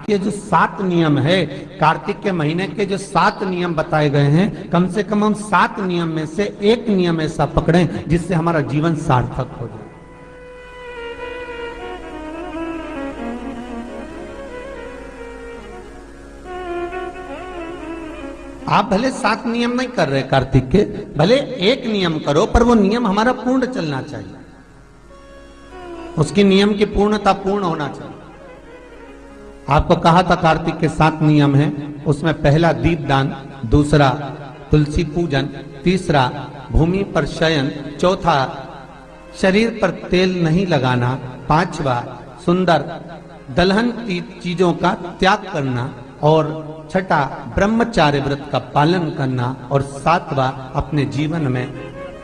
के जो 7 नियम है, कार्तिक के महीने के जो 7 नियम बताए गए हैं, कम से कम हम 7 नियम में से एक नियम ऐसा पकड़ें जिससे हमारा जीवन सार्थक हो जाए। आप भले 7 नियम नहीं कर रहे कार्तिक के, भले एक नियम करो, पर वो नियम हमारा पूर्ण चलना चाहिए, उसकी नियम की पूर्णता पूर्ण होना चाहिए। आपको कहा था कार्तिक के 7 नियम हैं, उसमें पहला दीपदान, दूसरा तुलसी पूजन, तीसरा भूमि पर शयन, चौथा शरीर पर तेल नहीं लगाना, पांचवा सुंदर दलहन की चीजों का त्याग करना, और छठा ब्रह्मचार्य व्रत का पालन करना, और 7वां अपने जीवन में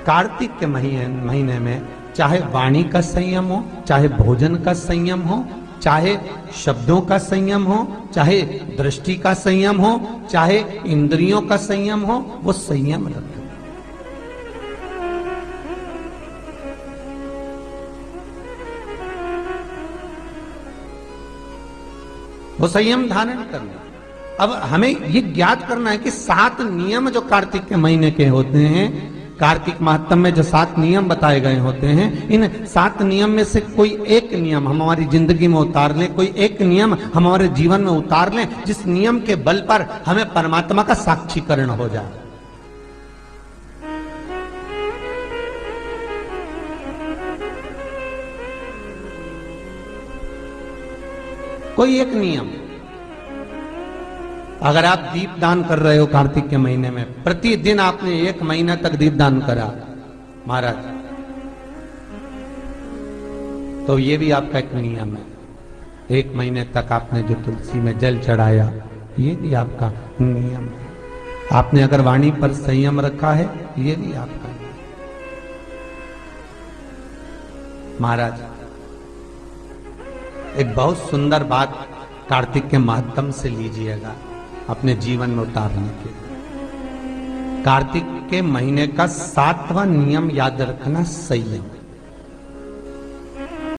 कार्तिक के महीने में चाहे वाणी का संयम हो, चाहे भोजन का संयम हो, चाहे शब्दों का संयम हो, चाहे दृष्टि का संयम हो, चाहे इंद्रियों का संयम हो, वो संयम रखें। वो संयम धारण करना। अब हमें ये ज्ञात करना है कि 7 नियम जो कार्तिक के महीने के होते हैं, कार्तिक माहात्म्य में जो 7 नियम बताए गए होते हैं, इन 7 नियम में से कोई एक नियम हम हमारी जिंदगी में उतार लें, कोई एक नियम हम हमारे जीवन में उतार लें, जिस नियम के बल पर हमें परमात्मा का साक्षीकरण हो जाए। कोई एक नियम। अगर आप दीप दान कर रहे हो कार्तिक के महीने में, प्रतिदिन आपने 1 महीना तक दीप दान करा महाराज, तो ये भी आपका एक नियम है। 1 महीने तक आपने जो तुलसी में जल चढ़ाया, ये भी आपका नियम है। आपने अगर वाणी पर संयम रखा है, ये भी आपका नियम। महाराज एक बहुत सुंदर बात कार्तिक के माध्यम से लीजिएगा अपने जीवन में उतारने के लिए। कार्तिक के महीने का 7वां नियम याद रखना, संयम।